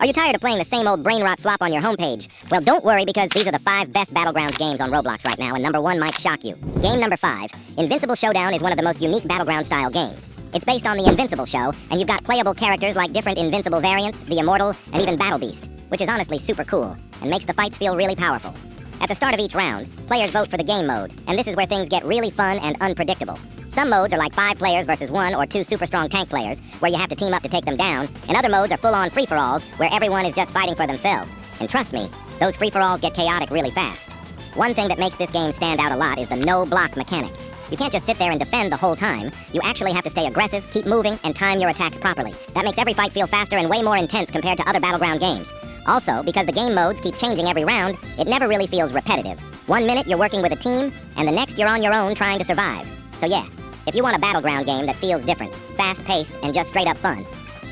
Are you tired of playing the same old brain rot slop on your homepage? Well, don't worry, because these are the 5 best Battlegrounds games on Roblox right now, and number 1 might shock you. Game number 5, Invincible Showdown, is one of the most unique Battleground-style games. It's based on the Invincible show, and you've got playable characters like different Invincible variants, the Immortal, and even Battle Beast, which is honestly super cool, and makes the fights feel really powerful. At the start of each round, players vote for the game mode, and this is where things get really fun and unpredictable. Some modes are like 5 players versus 1 or 2 super strong tank players, where you have to team up to take them down, and other modes are full-on free-for-alls, where everyone is just fighting for themselves. And trust me, those free-for-alls get chaotic really fast. One thing that makes this game stand out a lot is the no-block mechanic. You can't just sit there and defend the whole time. You actually have to stay aggressive, keep moving, and time your attacks properly. That makes every fight feel faster and way more intense compared to other Battleground games. Also, because the game modes keep changing every round, it never really feels repetitive. One minute you're working with a team, and the next you're on your own trying to survive. So yeah, if you want a Battleground game that feels different, fast-paced, and just straight-up fun,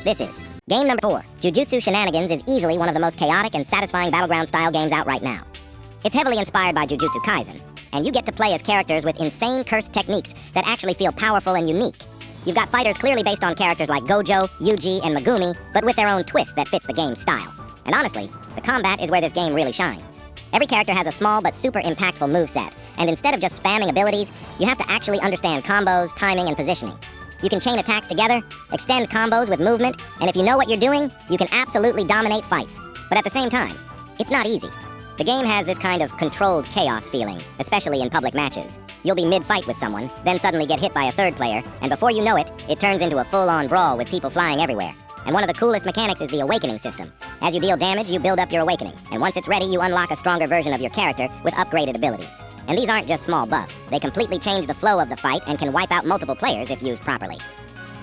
this is. Game number 4, Jujutsu Shenanigans, is easily one of the most chaotic and satisfying Battleground-style games out right now. It's heavily inspired by Jujutsu Kaisen, and you get to play as characters with insane cursed techniques that actually feel powerful and unique. You've got fighters clearly based on characters like Gojo, Yuji, and Megumi, but with their own twist that fits the game's style. And honestly, the combat is where this game really shines. Every character has a small but super impactful moveset, and instead of just spamming abilities, you have to actually understand combos, timing, and positioning. You can chain attacks together, extend combos with movement, and if you know what you're doing, you can absolutely dominate fights. But at the same time, it's not easy. The game has this kind of controlled chaos feeling, especially in public matches. You'll be mid-fight with someone, then suddenly get hit by a third player, and before you know it, it turns into a full-on brawl with people flying everywhere. And one of the coolest mechanics is the awakening system. As you deal damage, you build up your awakening, and once it's ready, you unlock a stronger version of your character with upgraded abilities. And these aren't just small buffs. They completely change the flow of the fight and can wipe out multiple players if used properly.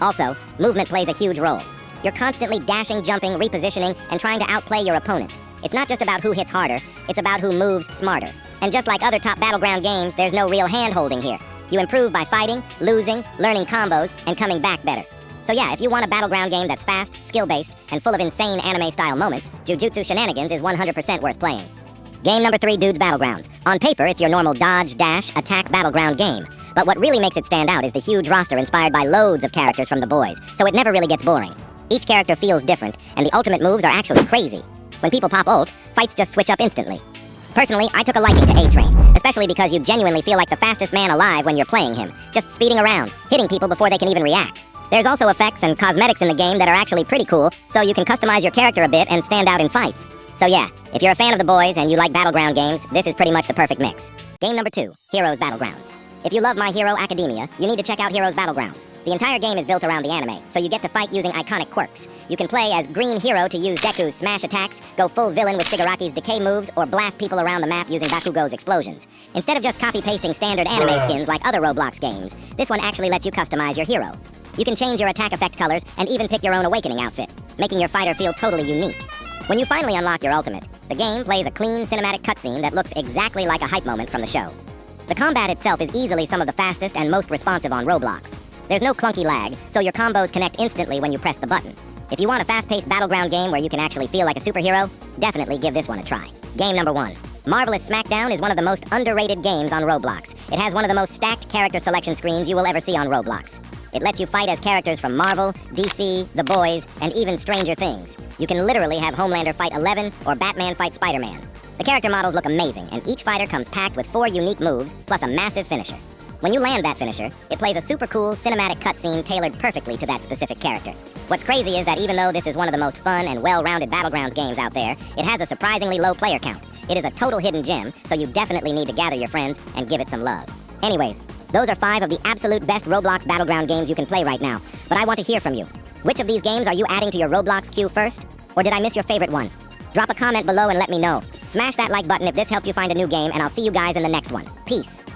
Also, movement plays a huge role. You're constantly dashing, jumping, repositioning, and trying to outplay your opponent. It's not just about who hits harder, it's about who moves smarter. And just like other top Battleground games, there's no real hand-holding here. You improve by fighting, losing, learning combos, and coming back better. So yeah, if you want a Battleground game that's fast, skill-based, and full of insane anime-style moments, Jujutsu Shenanigans is 100% worth playing. Game number 3, Dudes Battlegrounds. On paper, it's your normal dodge, dash, attack Battleground game. But what really makes it stand out is the huge roster inspired by loads of characters from the boys, so it never really gets boring. Each character feels different, and the ultimate moves are actually crazy. When people pop ult, fights just switch up instantly. Personally, I took a liking to A-Train, especially because you genuinely feel like the fastest man alive when you're playing him, just speeding around, hitting people before they can even react. There's also effects and cosmetics in the game that are actually pretty cool, so you can customize your character a bit and stand out in fights. So yeah, if you're a fan of the boys and you like Battleground games, this is pretty much the perfect mix. Game number 2, Heroes Battlegrounds. If you love My Hero Academia, you need to check out Heroes Battlegrounds. The entire game is built around the anime, so you get to fight using iconic quirks. You can play as Green Hero to use Deku's smash attacks, go full villain with Shigaraki's decay moves, or blast people around the map using Bakugo's explosions. Instead of just copy-pasting standard anime skins like other Roblox games, this one actually lets you customize your hero. You can change your attack effect colors and even pick your own awakening outfit, making your fighter feel totally unique. When you finally unlock your ultimate, the game plays a clean cinematic cutscene that looks exactly like a hype moment from the show. The combat itself is easily some of the fastest and most responsive on Roblox. There's no clunky lag, so your combos connect instantly when you press the button. If you want a fast-paced Battleground game where you can actually feel like a superhero, definitely give this one a try. Game number 1. Marvelous Smackdown is one of the most underrated games on Roblox. It has one of the most stacked character selection screens you will ever see on Roblox. It lets you fight as characters from Marvel, DC, The Boys, and even Stranger Things. You can literally have Homelander fight 11 or Batman fight Spider-Man. The character models look amazing, and each fighter comes packed with 4 unique moves, plus a massive finisher. When you land that finisher, it plays a super cool cinematic cutscene tailored perfectly to that specific character. What's crazy is that even though this is one of the most fun and well-rounded Battlegrounds games out there, it has a surprisingly low player count. It is a total hidden gem, so you definitely need to gather your friends and give it some love. Anyways, those are 5 of the absolute best Roblox Battleground games you can play right now, but I want to hear from you. Which of these games are you adding to your Roblox queue first? Or did I miss your favorite one? Drop a comment below and let me know. Smash that like button if this helped you find a new game, and I'll see you guys in the next one. Peace.